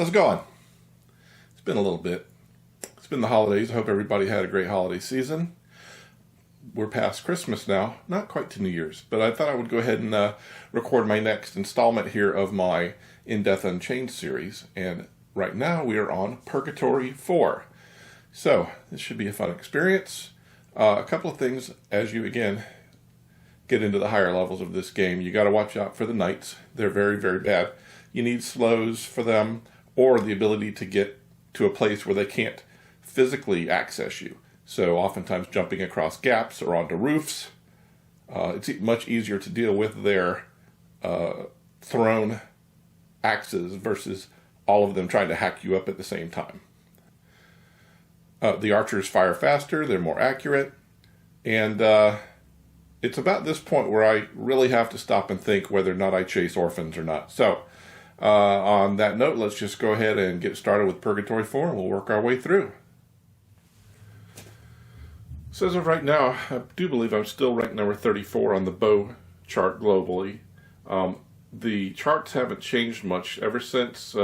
How's it going? It's been a little bit. It's been the holidays. I hope everybody had a great holiday season. We're past Christmas now. Not quite to New Year's, but I thought I would go ahead and record my next installment here of my In Death Unchained series. And right now we are on Purgatory 4. So this should be a fun experience. A couple of things as you, again, get into the higher levels of this game. You got to watch out for the knights. They're very, very bad. You need slows for them or the ability to get to a place where they can't physically access you. So oftentimes jumping across gaps or onto roofs. It's much easier to deal with their thrown axes versus all of them trying to hack you up at the same time. The archers fire faster, they're more accurate, and it's about this point where I really have to stop and think whether or not I chase orphans or not. So, on that note, let's just go ahead and get started with Purgatory 4, and we'll work our way through. So as of right now, I do believe I'm still ranked number 34 on the bow chart globally. The charts haven't changed much ever since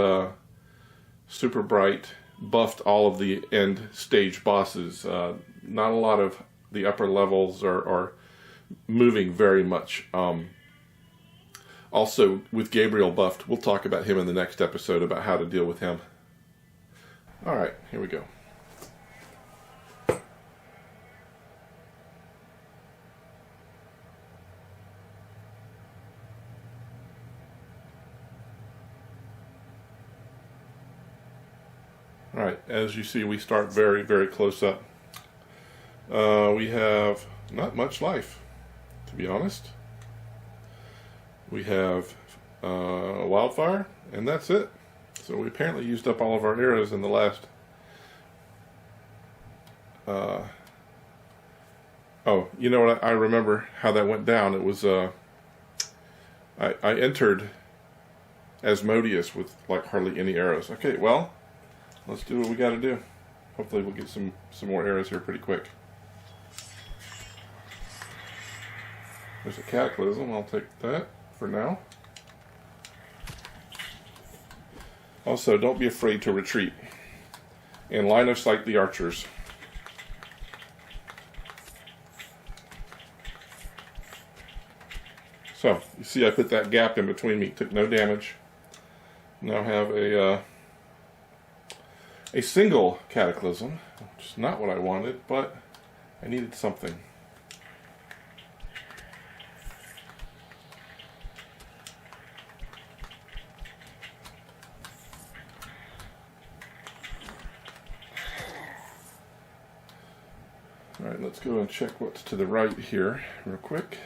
Superbright buffed all of the end stage bosses. Not a lot of the upper levels are moving very much. Also, with Gabriel buffed, we'll talk about him in the next episode about how to deal with him. Alright, here we go. Alright, as you see, we start very, very close up. We have not much life, to be honest. We have wildfire, and that's it. So we apparently used up all of our arrows in the last... oh, you know what? I remember how that went down. It was... I entered Asmodeus with like hardly any arrows. Okay, well, let's do what we got to do. Hopefully we'll get some more arrows here pretty quick. There's a cataclysm. I'll take that for now. Also, don't be afraid to retreat. And line of sight the archers. So, you see I put that gap in between me. Took no damage. Now have a single cataclysm. Which is not what I wanted, but I needed something. Alright, let's go and check what's to the right here real quick.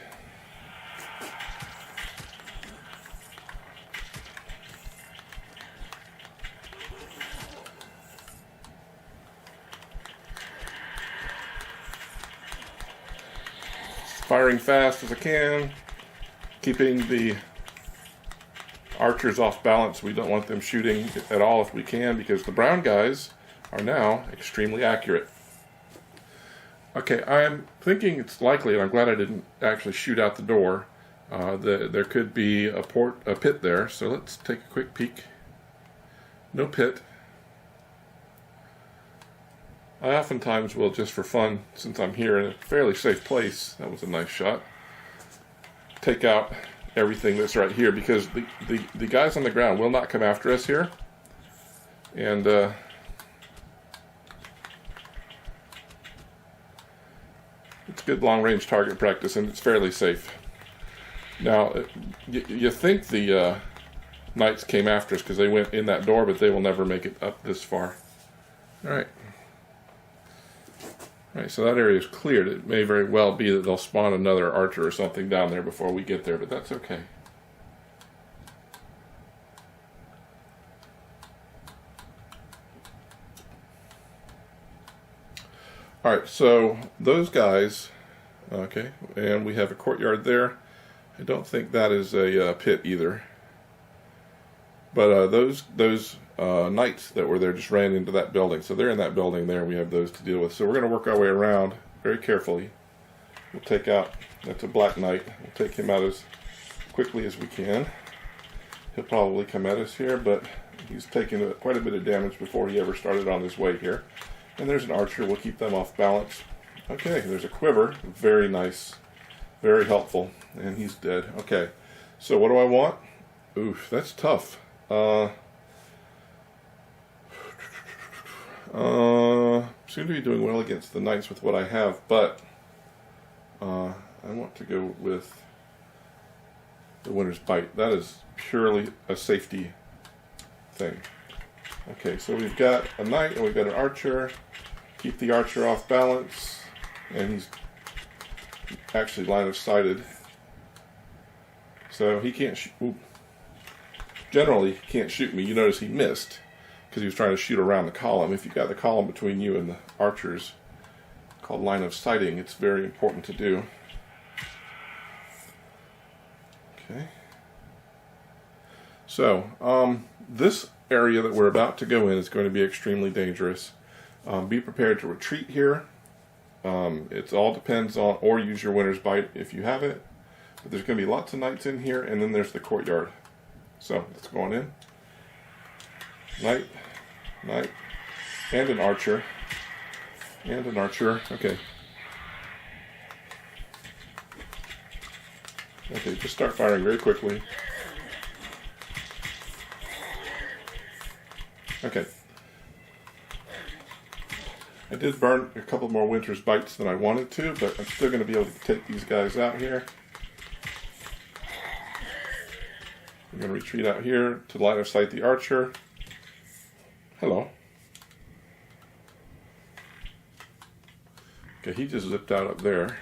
Firing fast as I can, keeping the archers off balance. We don't want them shooting at all if we can, because the brown guys are now extremely accurate. Okay, I'm thinking it's likely, and I'm glad I didn't actually shoot out the door. There could be a pit there, so let's take a quick peek. No pit. I oftentimes will, just for fun, since I'm here in a fairly safe place, that was a nice shot, take out everything that's right here, because the guys on the ground will not come after us here. And it's good long-range target practice, and it's fairly safe. Now, you think the knights came after us because they went in that door, but they will never make it up this far. Alright. Alright, so that area is cleared. It may very well be that they'll spawn another archer or something down there before we get there, but that's okay. Alright, so those guys, okay, and we have a courtyard there. I don't think that is a pit either. But those knights that were there just ran into that building. So they're in that building there. We have those to deal with. So we're going to work our way around very carefully. We'll take out, that's a black knight. We'll take him out as quickly as we can. He'll probably come at us here, but he's taken quite a bit of damage before he ever started on his way here. And there's an archer. We'll keep them off balance. Okay, there's a quiver. Very nice. Very helpful. And he's dead. Okay, so what do I want? Oof, that's tough. Seem to be doing well against the knights with what I have, but I want to go with the Winter's Bite. That is purely a safety thing. Okay, so we've got a knight and we've got an archer. Keep the archer off balance, and he's actually line of sighted. So he can't shoot. Generally, he can't shoot me. You notice he missed because he was trying to shoot around the column. If you've got the column between you and the archers, called line of sighting, it's very important to do. Okay. So, this area that we're about to go in is going to be extremely dangerous. Be prepared to retreat here. It all depends on, or use your Winter's Bite if you have it. But there's going to be lots of knights in here, and then there's the courtyard. So, let's go on in. Knight, knight, and an archer. And an archer. Okay. Okay, just start firing very quickly. Okay. I did burn a couple more Winter's Bites than I wanted to, but I'm still going to be able to take these guys out here. I'm going to retreat out here to line of sight the archer. Hello. Okay, he just zipped out up there,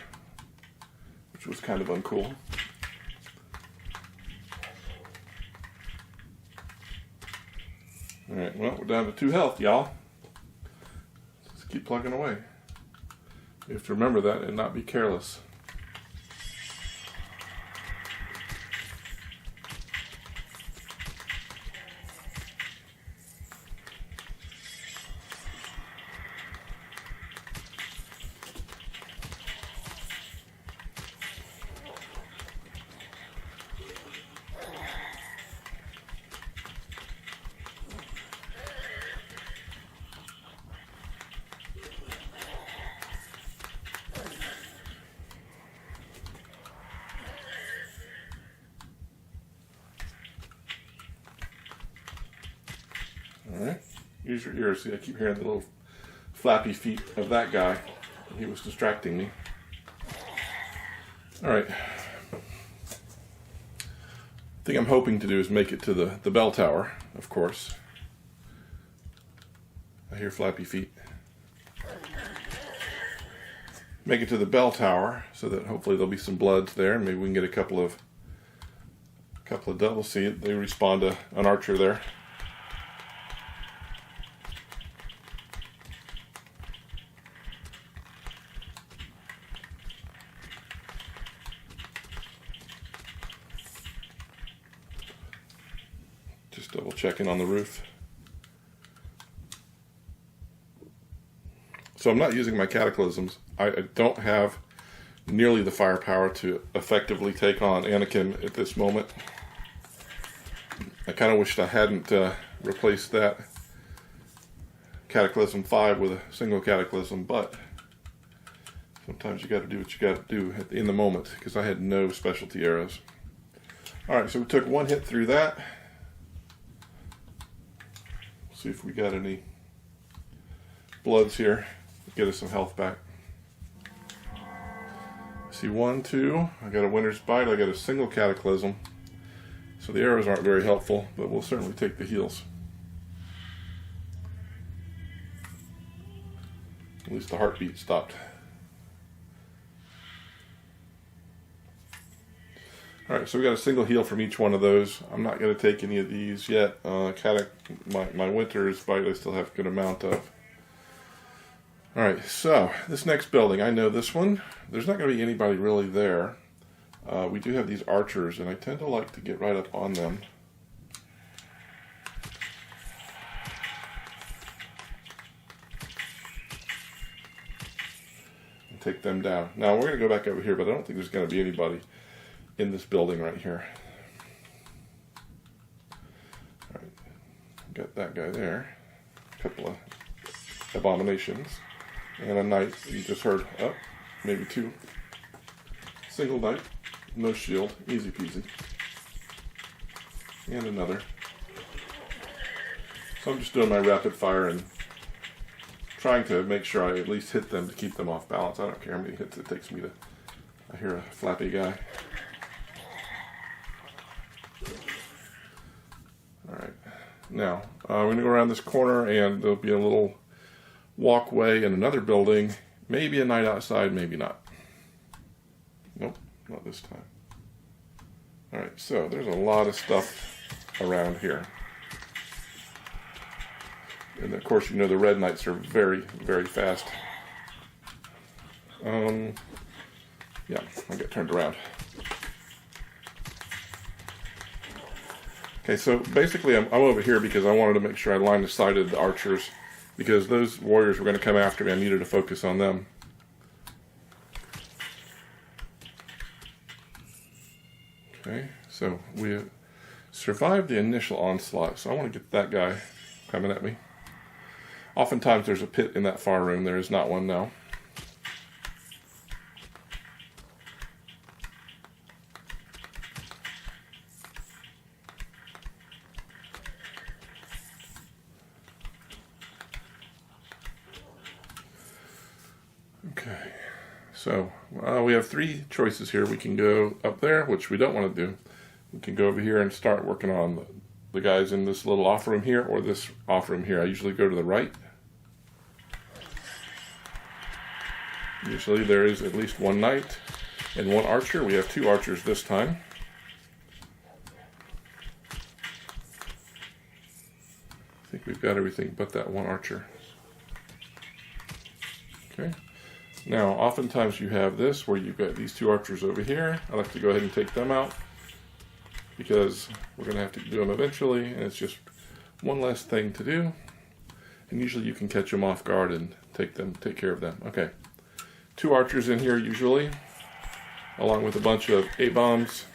which was kind of uncool. Alright, well, we're down to 2 health, y'all. Let's keep plugging away. You have to remember that and not be careless. Alright, use your ears. See, I keep hearing the little flappy feet of that guy. He was distracting me. Alright. Thing I'm hoping to do is make it to the bell tower, of course. I hear flappy feet. Make it to the bell tower so that hopefully there'll be some bloods there, and maybe we can get a couple of doubles. See, they respawn to an archer there. Just double checking on the roof. So I'm not using my cataclysms. I don't have nearly the firepower to effectively take on Anakim at this moment. I kind of wished I hadn't replaced that Cataclysm 5 with a single Cataclysm, but sometimes you got to do what you got to do in the moment, because I had no specialty arrows. Alright, so we took 1 hit through that. See if we got any bloods here. Get us some health back. See, 1, 2. I got a Winter's Bite. I got a single Cataclysm. So the arrows aren't very helpful, but we'll certainly take the heals. At least the heartbeat stopped. Alright, so we got a single heal from each one of those. I'm not going to take any of these yet. My Winter's Bite I still have a good amount of. Alright, so this next building, I know this one. There's not going to be anybody really there. We do have these archers, and I tend to like to get right up on them. And take them down. Now, we're going to go back over here, but I don't think there's going to be anybody in this building right here. got that guy there. A couple of abominations. And a knight you just heard. Oh, maybe two. Single knight. No shield. Easy peasy. And another. So I'm just doing my rapid fire and trying to make sure I at least hit them to keep them off balance. I don't care how many hits it takes me to... I hear a flappy guy. Alright. Now, we're going to go around this corner and there'll be a little walkway in another building. Maybe a night outside, maybe not. Nope, not this time. Alright, so there's a lot of stuff around here. And of course, you know the red knights are very, very fast. Yeah, I'll get turned around. Okay, so basically I'm over here because I wanted to make sure I line of sighted the archers, because those warriors were going to come after me. I needed to focus on them. Okay, so we survived the initial onslaught, so I want to get that guy coming at me. Oftentimes there's a pit in that far room. There is not one now. Okay, so we have three choices here. We can go up there, which we don't want to do. We can go over here and start working on the guys in this little off room here, or this off room here. I usually go to the right. Usually there is at least one knight and one archer. We have two archers this time. I think we've got everything but that one archer. Okay. Now, oftentimes you have this where you've got these two archers over here. I like to go ahead and take them out because we're going to have to do them eventually, and it's just one less thing to do. And usually you can catch them off guard and take care of them. Okay. Two archers in here usually, along with a bunch of A-bombs.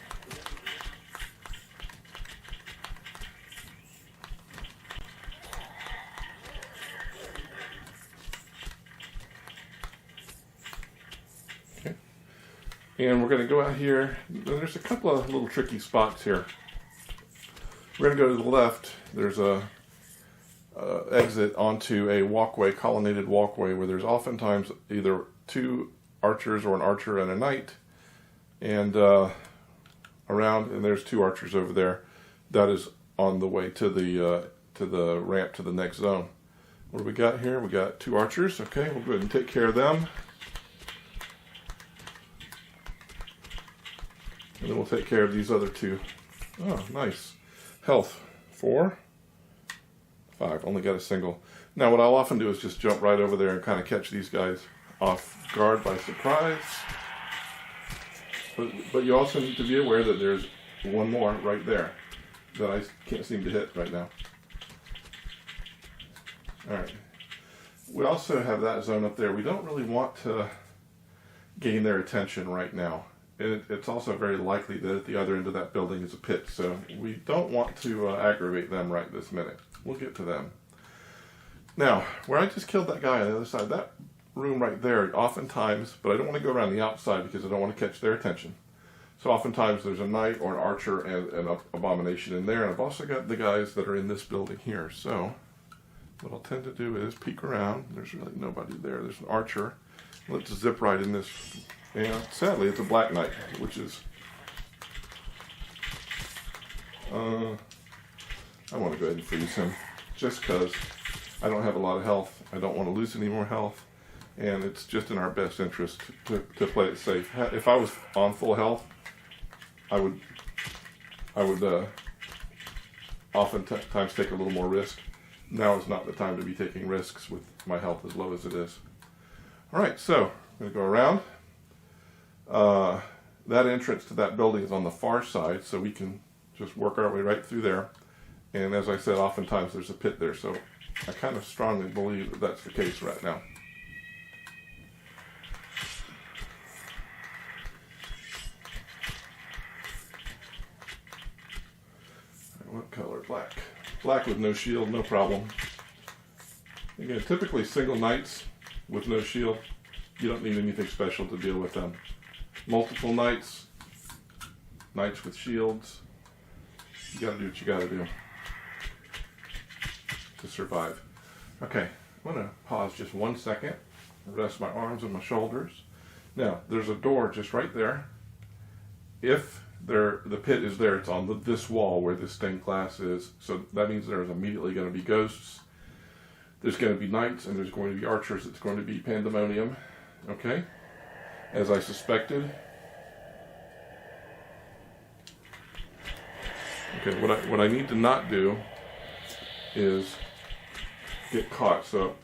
Okay. And we're going to go out here. There's a couple of little tricky spots here. We're going to go to the left. There's a exit onto a walkway, colonnaded walkway, where there's oftentimes either two archers or an archer and a knight, and around, and there's two archers over there. That is on the way to the ramp to the next zone. What do we got here? We got two archers. Okay, we'll go ahead and take care of them, and then we'll take care of these other two. Oh, nice. Health 4, 5. Only got a single. Now, what I'll often do is just jump right over there and kind of catch these guys off guard by surprise. But you also need to be aware that there's one more right there that I can't seem to hit right now. Alright. We also have that zone up there. We don't really want to gain their attention right now. And it's also very likely that at the other end of that building is a pit, so we don't want to aggravate them right this minute. We'll get to them. Now, where I just killed that guy on the other side, that room right there, oftentimes, but I don't want to go around the outside because I don't want to catch their attention. So oftentimes there's a knight or an archer and an abomination in there, and I've also got the guys that are in this building here. So what I'll tend to do is peek around. There's really nobody there. There's an archer. Let's zip right in this. And sadly, it's a black knight, which is... I want to go ahead and freeze him, just because I don't have a lot of health. I don't want to lose any more health, and it's just in our best interest to play it safe. If I was on full health, I would oftentimes take a little more risk. Now is not the time to be taking risks with my health as low as it is. All right, so I'm going to go around. That entrance to that building is on the far side, so we can just work our way right through there. And as I said, oftentimes there's a pit there, so I kind of strongly believe that that's the case right now. What color? Black. Black with no shield, no problem. Again, typically single knights with no shield, you don't need anything special to deal with them. Multiple knights, knights with shields, you gotta do what you gotta do to survive. Okay, I'm gonna pause just 1 second, rest my arms and my shoulders. Now, there's a door just right there. If the pit is there, it's on this wall where this stained glass is, so that means there's immediately going to be ghosts. There's going to be knights, and there's going to be archers. It's going to be pandemonium, okay? As I suspected. Okay, what I need to not do is get caught. So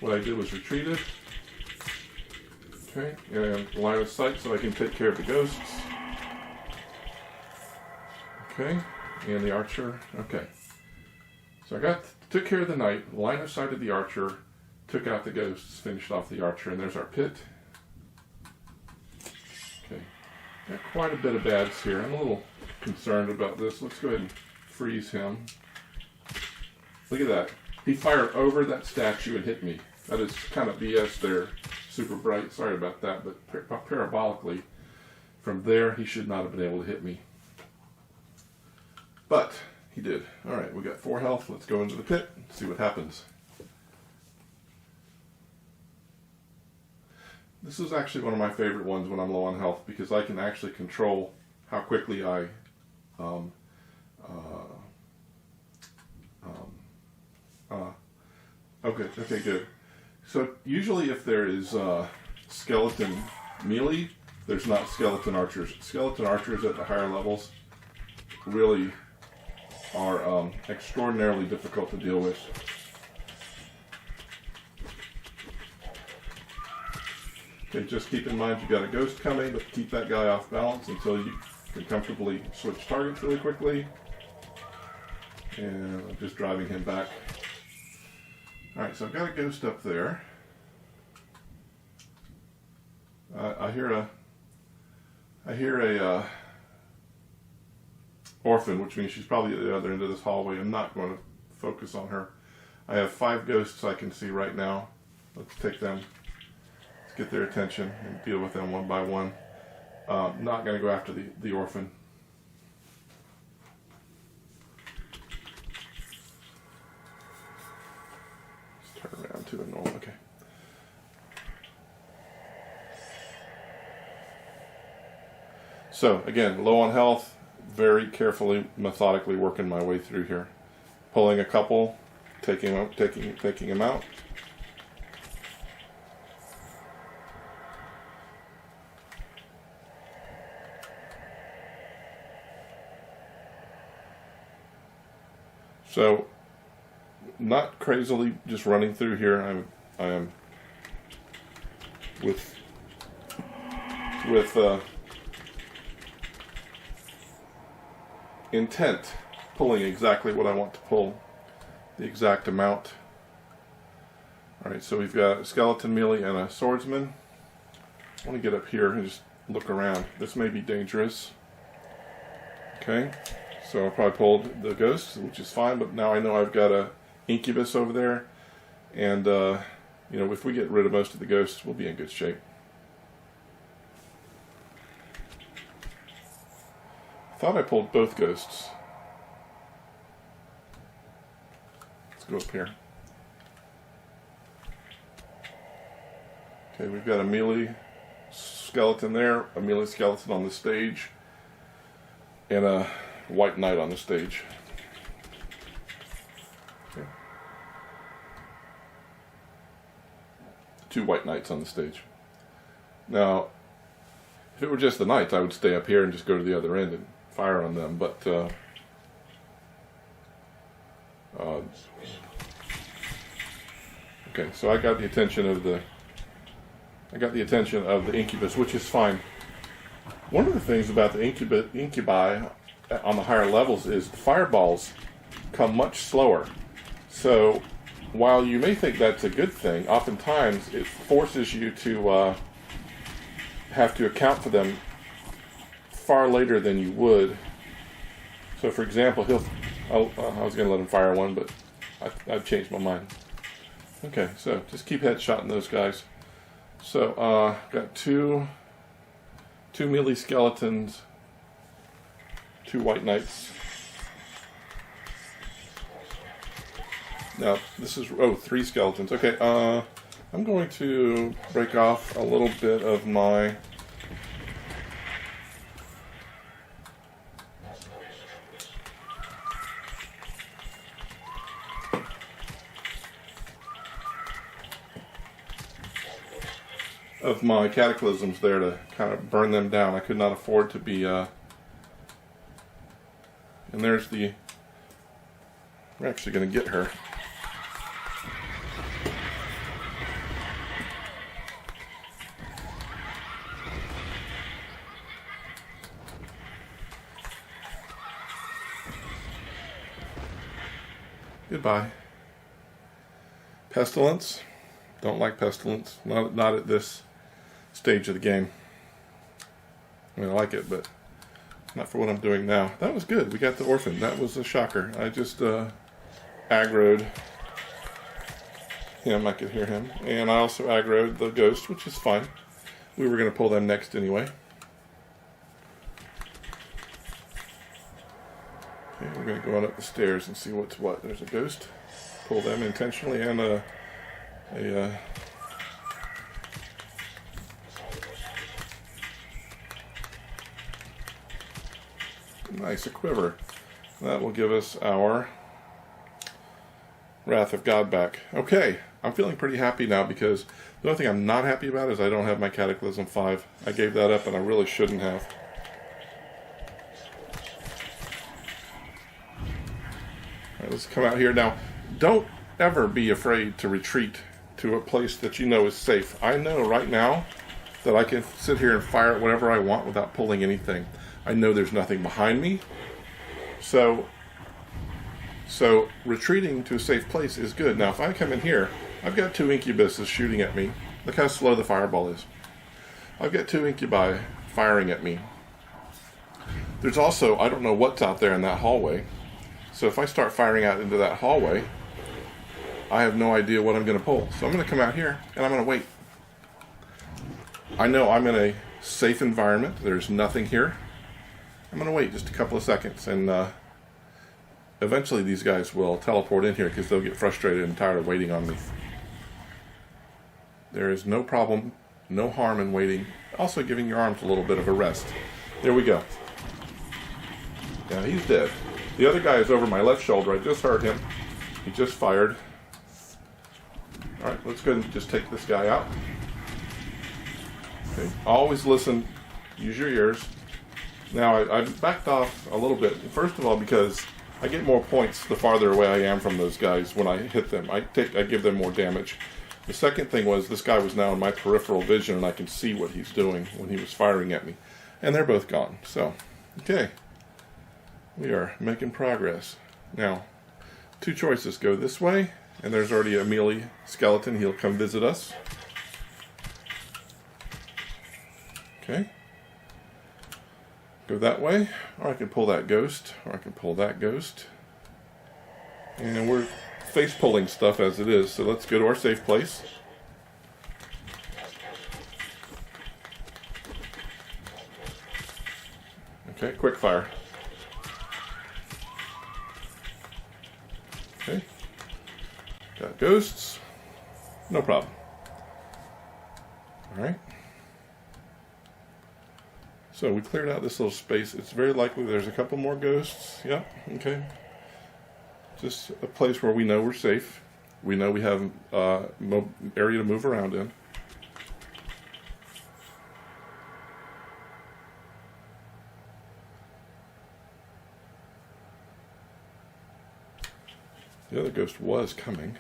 what I did was retreated, okay, and line of sight so I can take care of the ghosts. Okay, and the archer. Okay, so I took care of the knight, line of sight of the archer, took out the ghosts, finished off the archer, and there's our pit. Okay, got quite a bit of bads here. I'm a little concerned about this. Let's go ahead and freeze him. Look at that. He fired over that statue and hit me. That is kind of BS there. Superbright. Sorry about that, but parabolically, from there, he should not have been able to hit me. But he did. All right, we got 4 health. Let's go into the pit and see what happens. This is actually one of my favorite ones when I'm low on health because I can actually control how quickly I okay, good. So usually if there is skeleton melee, there's not skeleton archers. Skeleton archers at the higher levels really are extraordinarily difficult to deal with. Okay, just keep in mind you got a ghost coming, but keep that guy off balance until you can comfortably switch targets really quickly. And I'm just driving him back. Alright, so I've got a ghost up there. I hear a orphan, which means she's probably at the other end of this hallway. I'm not going to focus on her. I have 5 ghosts I can see right now. Let's take them. Let's get their attention and deal with them one by one. Not going to go after the orphan. Let's turn around to a normal. Okay. So again, low on health. Very carefully, methodically working my way through here. Pulling a couple, taking them out. So, not crazily just running through here. I am with intent, pulling exactly what I want to pull, the exact amount. Alright, so we've got a skeleton melee and a swordsman. I want to get up here and just look around. This may be dangerous. Okay, so I probably pulled the ghost, which is fine, but now I know I've got a incubus over there, and you know, if we get rid of most of the ghosts, we'll be in good shape. I thought I pulled both ghosts. Let's go up here. Okay, we've got a melee skeleton there, a melee skeleton on the stage, and a white knight on the stage. Okay. 2 white knights on the stage. Now, if it were just the knights, I would stay up here and just go to the other end and fire on them, but okay, so I got the attention of the incubus, which is fine. One of the things about the incubi on the higher levels is the fireballs come much slower. So while you may think that's a good thing, oftentimes it forces you to have to account for them far later than you would. So for example, I was going to let him fire one, but I've changed my mind. Okay, so just keep headshotting those guys. So, got two melee skeletons, 2 white knights. Now, this is, 3 skeletons. Okay, I'm going to break off a little bit of my cataclysms there to kind of burn them down. I could not afford to be, and there's the, we're actually going to get her. Goodbye. Pestilence. Don't like pestilence. Not at this stage of the game. I mean, I like it, but not for what I'm doing now. That was good. We got the orphan. That was a shocker. I just aggroed him. I could hear him. And I also aggroed the ghost, which is fine. We were going to pull them next anyway. Okay, we're going to go on up the stairs and see what's what. There's a ghost. Pull them intentionally, and a nice, a quiver. That will give us our Wrath of God back. Okay, I'm feeling pretty happy now, because the only thing I'm not happy about is I don't have my Cataclysm 5. I gave that up and I really shouldn't have. Alright, let's come out here now. Don't ever be afraid to retreat to a place that you know is safe. I know right now that I can sit here and fire at whatever I want without pulling anything. I know there's nothing behind me. So retreating to a safe place is good. Now if I come in here, I've got 2 incubuses shooting at me. Look how slow the fireball is. I've got 2 incubi firing at me. There's also, I don't know what's out there in that hallway. So if I start firing out into that hallway, I have no idea what I'm going to pull. So I'm going to come out here and I'm going to wait. I know I'm in a safe environment. There's nothing here. I'm going to wait just a couple of seconds, and eventually these guys will teleport in here because they'll get frustrated and tired of waiting on me. There is no problem, no harm in waiting. Also giving your arms a little bit of a rest. There we go. Yeah, he's dead. The other guy is over my left shoulder. I just heard him. He just fired. Alright, let's go ahead and just take this guy out. Okay. Always listen. Use your ears. Now, I've backed off a little bit. First of all, because I get more points the farther away I am from those guys when I hit them. I give them more damage. The second thing was this guy was now in my peripheral vision, and I can see what he's doing when he was firing at me. And they're both gone. So, okay. We are making progress. Now, 2 choices. Go this way, and there's already a melee skeleton. He'll come visit us. Okay. Go that way, or I can pull that ghost, or I can pull that ghost. And we're face pulling stuff as it is, so let's go to our safe place. Okay, quick fire. Okay. Got ghosts. No problem. Alright. So we cleared out this little space. It's very likely there's a couple more ghosts. Yep, okay. Just a place where we know we're safe. We know we have area to move around in. The other ghost was coming.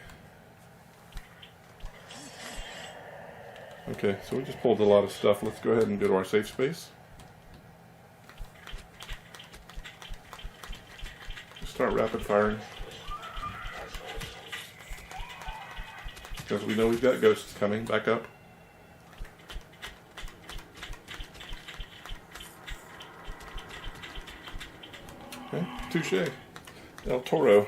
Okay, so we just pulled a lot of stuff. Let's go ahead and go to our safe space. Start rapid firing, because we know we've got ghosts coming. Back up. Okay, touche. El Toro.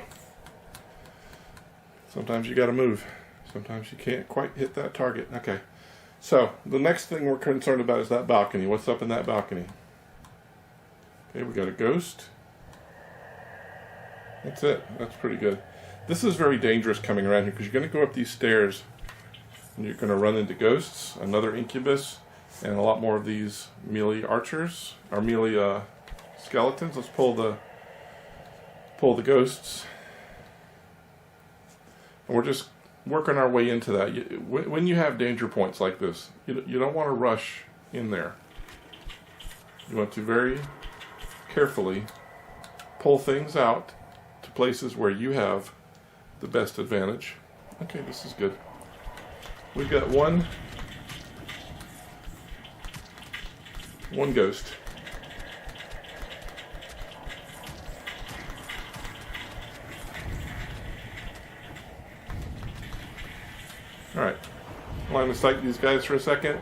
Sometimes you gotta move. Sometimes you can't quite hit that target. Okay. So, the next thing we're concerned about is that balcony. What's up in that balcony? Okay, we got a ghost. That's it. That's pretty good. This is very dangerous coming around here because you're going to go up these stairs and you're going to run into ghosts, another incubus, and a lot more of these melee archers, or melee skeletons. Let's pull the ghosts. And we're just working our way into that. When you have danger points like this, you don't want to rush in there. You want to very carefully pull things out to places where you have the best advantage. Okay, this is good. We've got one ghost. Alright, line of sight these guys for a second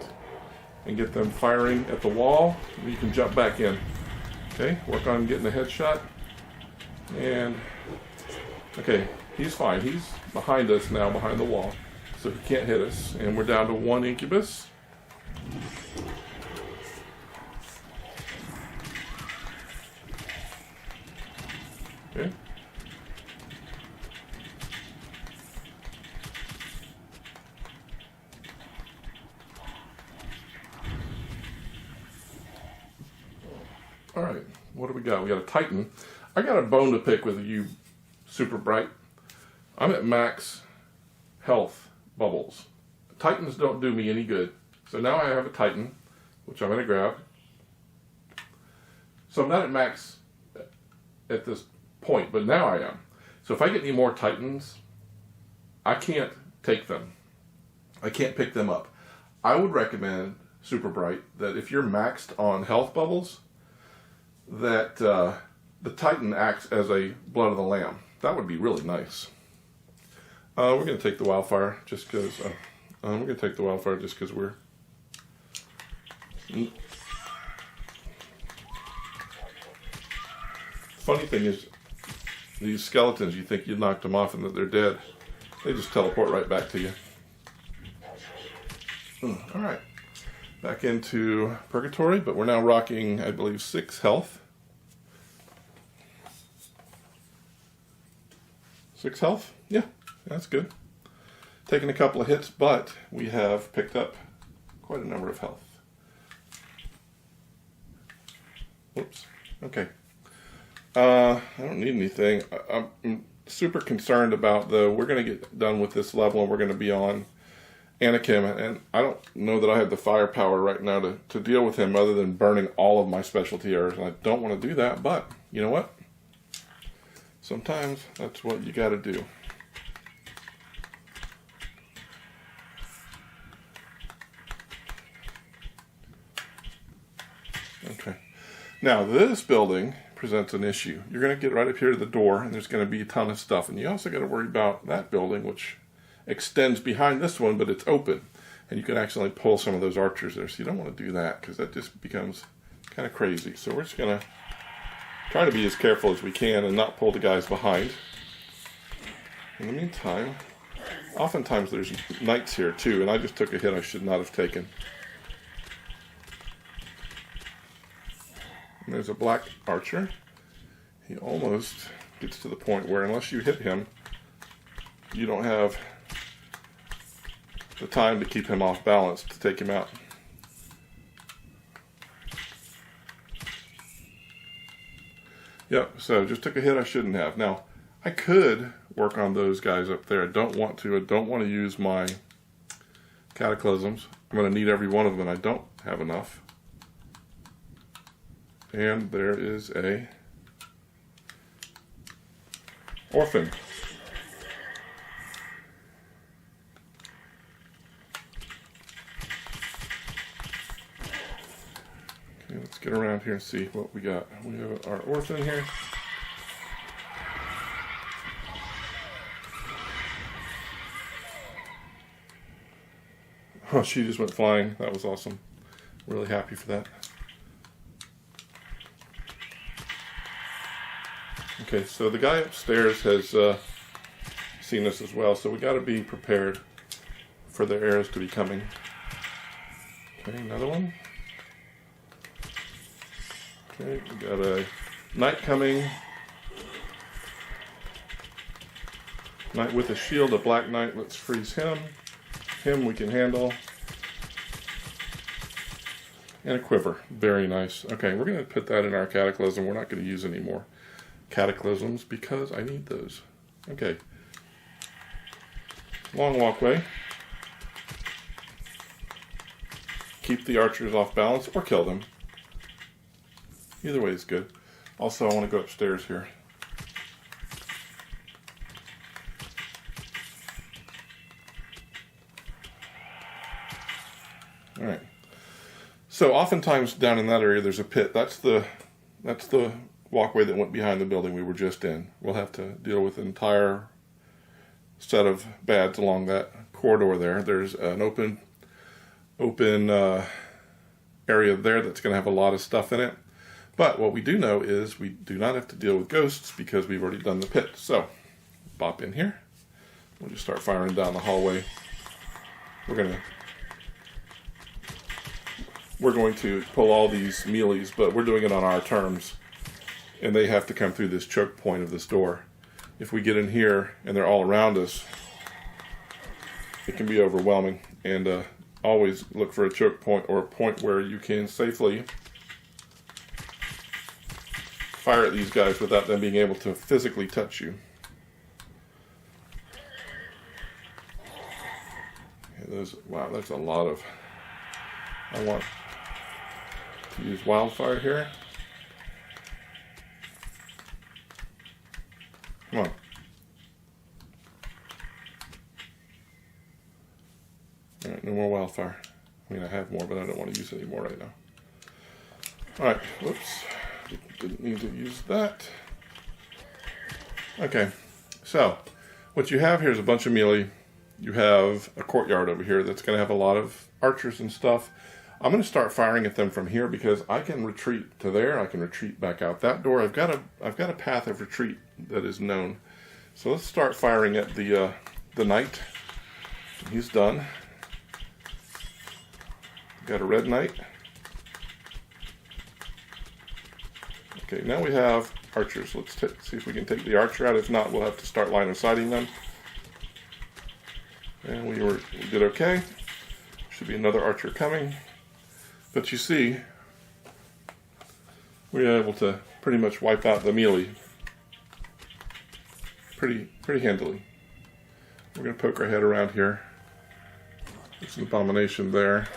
and get them firing at the wall. You can jump back in. Okay, work on getting a headshot. And, okay, he's fine. He's behind us now, behind the wall. So he can't hit us. And we're down to one incubus. Okay. Alright, what do we got? We got a Titan. I got a bone to pick with you, Superbright. I'm at max health bubbles. Titans don't do me any good. So now I have a Titan, which I'm going to grab. So I'm not at max at this point, but now I am. So if I get any more Titans, I can't take them. I can't pick them up. I would recommend, Superbright, that if you're maxed on health bubbles, that the Titan acts as a blood of the lamb. That would be really nice. We're going to take the wildfire just because we're funny thing is, these skeletons, you think you knocked them off and that they're dead. They just teleport right back to you. Alright. Back into Purgatory, but we're now rocking, I believe, 6 health. 6 health? Yeah, that's good. Taking a couple of hits, but we have picked up quite a number of health. Whoops. Okay. I don't need anything. I'm super concerned about we're going to get done with this level and we're going to be on Anakim, and I don't know that I have the firepower right now to deal with him other than burning all of my specialty areas, and I don't want to do that, but you know what? Sometimes that's what you got to do. Okay. Now this building presents an issue. You're going to get right up here to the door, and there's going to be a ton of stuff, and you also got to worry about that building, which extends behind this one, but it's open, and you can accidentally pull some of those archers there, so you don't want to do that because that just becomes kind of crazy. So we're just going to try to be as careful as we can and not pull the guys behind. In the meantime, oftentimes there's knights here too, and I just took a hit I should not have taken. And there's a black archer. He almost gets to the point where unless you hit him, you don't have the time to keep him off balance to take him out. Yep, so just took a hit I shouldn't have. Now, I could work on those guys up there. I don't want to. I don't want to use my cataclysms. I'm going to need every one of them, and I don't have enough. And there is a orphan. Okay, let's get around here and see what we got. We have our orphan here. Oh, she just went flying. That was awesome. Really happy for that. Okay, so the guy upstairs has seen this as well, so we got to be prepared for the arrows to be coming. Okay, another one. Okay, we got a knight coming. Knight with a shield, a black knight. Let's freeze him. Him we can handle. And a quiver. Very nice. Okay, we're going to put that in our cataclysm. We're not going to use any more cataclysms because I need those. Okay. Long walkway. Keep the archers off balance or kill them. Either way is good. Also, I want to go upstairs here. All right. So oftentimes down in that area there's a pit. That's the walkway that went behind the building we were just in. We'll have to deal with an entire set of bads along that corridor there. There's an open area there that's going to have a lot of stuff in it. But what we do know is we do not have to deal with ghosts because we've already done the pit. So, bop in here. We'll just start firing down the hallway. We're going to pull all these melees, but we're doing it on our terms. And they have to come through this choke point of this door. If we get in here and they're all around us, it can be overwhelming. And always look for a choke point or a point where you can safely fire at these guys without them being able to physically touch you. Yeah, wow, that's a lot of... I want to use wildfire here. Come on. Alright, no more wildfire. I mean, I have more, but I don't want to use any more right now. Alright, whoops. Didn't need to use that. Okay, so what you have here is a bunch of melee. You have a courtyard over here that's going to have a lot of archers and stuff. I'm going to start firing at them from here because I can retreat to there. I can retreat back out that door. I've got a path of retreat that is known. So let's start firing at the knight. He's done. Got a red knight. Okay, now we have archers. Let's see if we can take the archer out. If not, we'll have to start line of sighting them. And we did okay. Should be another archer coming. But you see, we were able to pretty much wipe out the melee pretty handily. We're going to poke our head around here. There's an abomination there.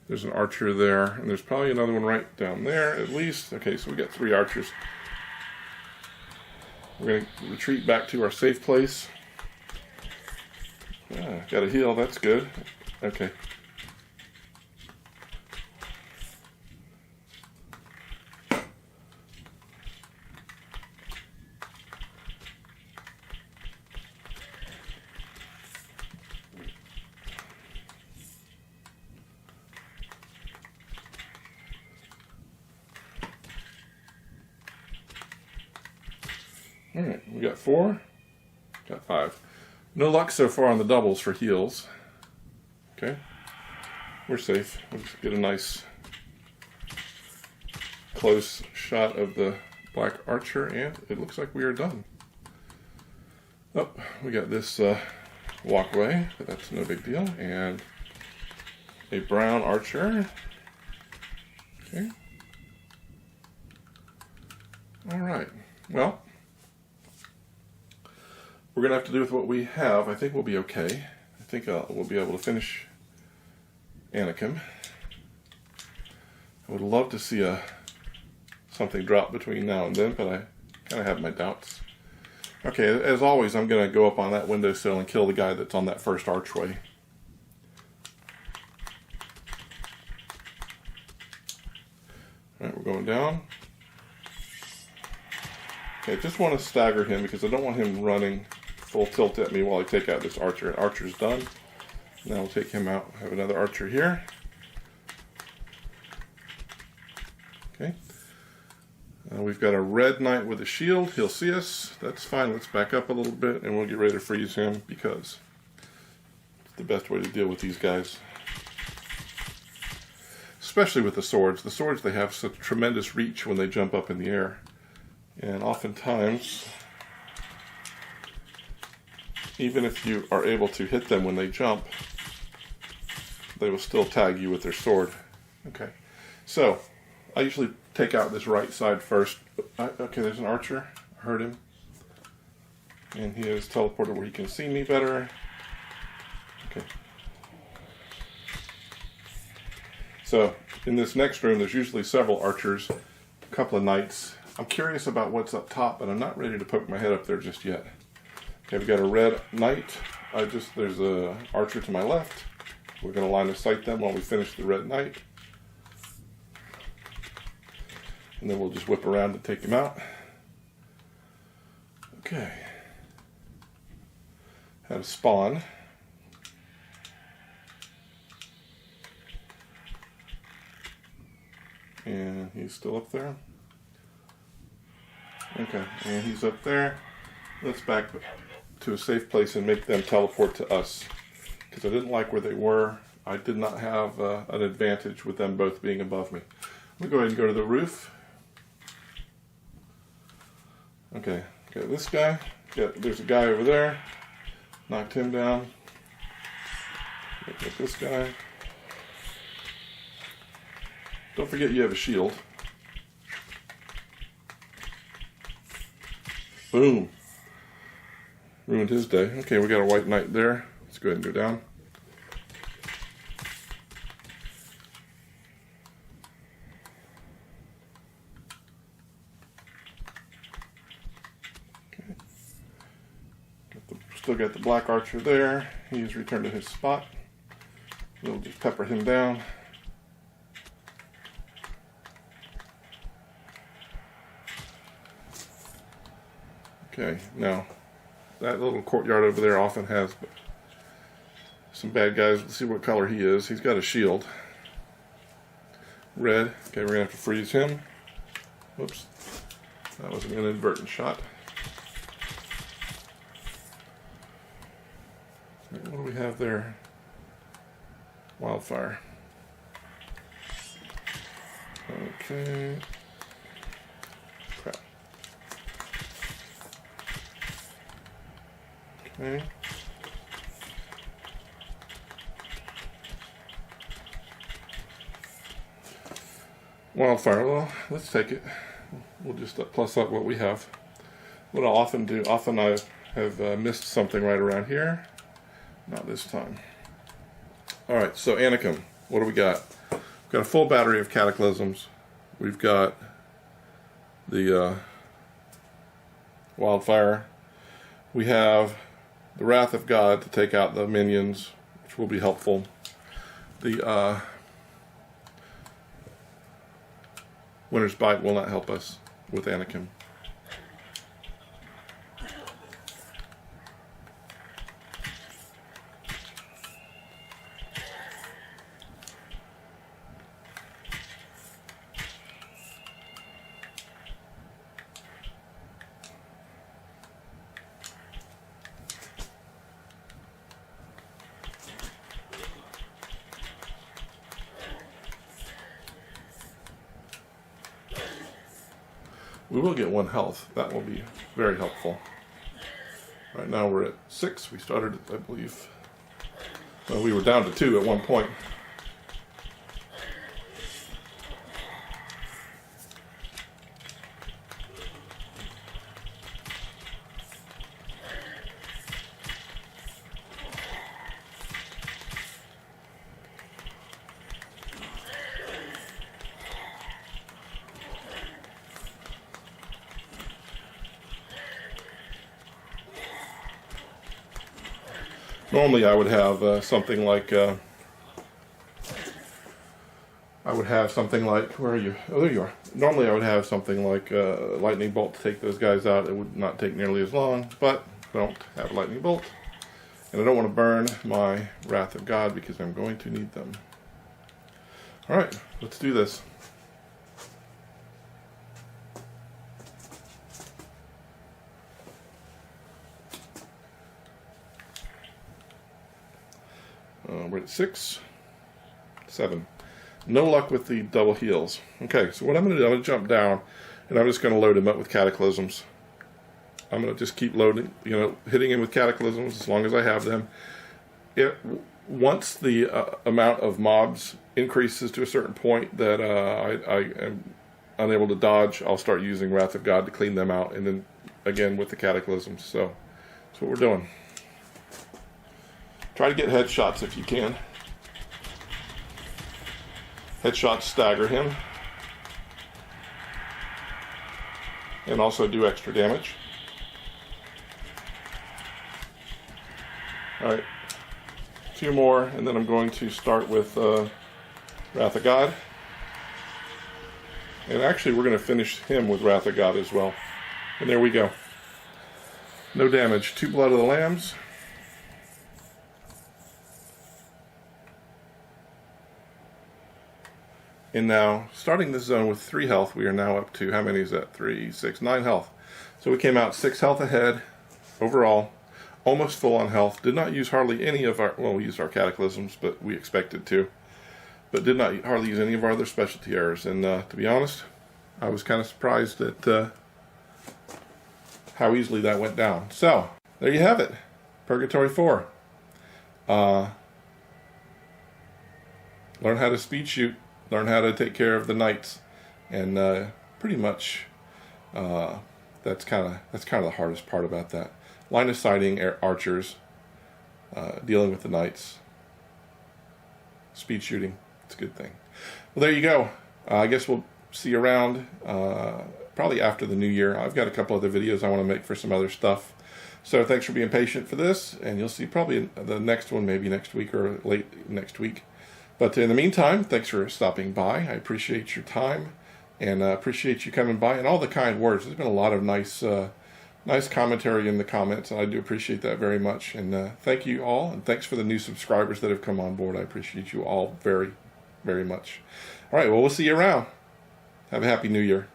There's an archer there, and there's probably another one right down there at least. Okay, so we got 3 archers. We're going to retreat back to our safe place. Got a heal, that's good. Okay. Alright, we got 4, got 5. No luck so far on the doubles for heals. Okay, we're safe. We'll just get a nice close shot of the black archer, and it looks like we are done. Oh, we got this walkway, but that's no big deal, and a brown archer. Okay. Alright, well, we're going to have to do with what we have. I think we'll be okay. I think we'll be able to finish Anakim. I would love to see something drop between now and then, but I kind of have my doubts. Okay, as always, I'm going to go up on that windowsill and kill the guy that's on that first archway. Alright, we're going down. Okay, I just want to stagger him because I don't want him running full tilt at me while I take out this archer. Archer's done. Now we'll take him out. Have another archer here. Okay. We've got a red knight with a shield. He'll see us. That's fine. Let's back up a little bit and we'll get ready to freeze him because it's the best way to deal with these guys. Especially with the swords. The swords, they have such tremendous reach when they jump up in the air. And oftentimes, even if you are able to hit them when they jump, they will still tag you with their sword. Okay, so I usually take out this right side first. Okay, there's an archer. I heard him. And he is teleported where he can see me better. Okay. So, in this next room, there's usually several archers, a couple of knights. I'm curious about what's up top, but I'm not ready to poke my head up there just yet. Okay, we've got a red knight. There's a archer to my left. We're going to line of sight them while we finish the red knight. And then we'll just whip around to take him out. Okay. Have a spawn. And he's still up there. Okay, and he's up there. Let's back to a safe place and make them teleport to us. Because I didn't like where they were. I did not have an advantage with them both being above me. I'm going to go ahead and go to the roof. Okay, got this guy. There's a guy over there. Knocked him down. Get this guy. Don't forget you have a shield. Boom. Ruined his day. Okay, we got a white knight there. Let's go ahead and go down. Okay. Still got the black archer there. He's returned to his spot. We'll just pepper him down. Okay, now that little courtyard over there often has some bad guys. Let's see what color he is. He's got a shield. Red. Okay, we're going to have to freeze him. Whoops. That was an inadvertent shot. What do we have there? Wildfire. Okay. Crap. Okay. Wildfire, well, let's take it. We'll just plus up what we have. What I'll often do, I have missed something right around here. Not this time. Alright, so Anakim, what do we got? We've got a full battery of cataclysms. We've got the wildfire. We have the Wrath of God to take out the minions, which will be helpful. The Winter's Bite will not help us with Anakim. We will get 1 health. That will be very helpful. Right now we're at 6. We started at, I believe, well, we were down to 2 at one point. Normally I would have something like, where are you? Oh, there you are. Normally I would have something like lightning bolt to take those guys out. It would not take nearly as long, but I don't have lightning bolt. And I don't want to burn my Wrath of God because I'm going to need them. Alright, let's do this. we're at 6, 7. No luck with the double heals. Okay, so what I'm going to do, I'm going to jump down, and I'm just going to load him up with cataclysms. I'm going to just keep loading, hitting him with cataclysms as long as I have them. Once the amount of mobs increases to a certain point that I am unable to dodge, I'll start using Wrath of God to clean them out, and then again with the cataclysms. So that's what we're doing. Try to get headshots if you can. Headshots stagger him and also do extra damage. Alright, 2 more, and then I'm going to start with Wrath of God. And actually we're going to finish him with Wrath of God as well. And there we go. No damage. 2 Blood of the Lambs. And now, starting this zone with 3 health, we are now up to, how many is that? 3, 6, 9 health. So we came out 6 health ahead overall. Almost full on health. Did not use hardly any of our, well, we used our cataclysms, but we expected to. But did not hardly use any of our other specialty errors. And to be honest, I was kind of surprised at how easily that went down. So, there you have it. Purgatory 4. Learn how to speed shoot. Learn how to take care of the knights. And pretty much that's kind of the hardest part about that. Line of sighting archers, dealing with the knights, speed shooting. It's a good thing. Well, there you go. I guess we'll see you around probably after the new year. I've got a couple other videos I want to make for some other stuff. So thanks for being patient for this, and you'll see probably the next one maybe next week or late next week. But in the meantime, thanks for stopping by. I appreciate your time, and appreciate you coming by and all the kind words. There's been a lot of nice commentary in the comments, and I do appreciate that very much. And thank you all, and thanks for the new subscribers that have come on board. I appreciate you all very, very much. All right, well, we'll see you around. Have a happy new year.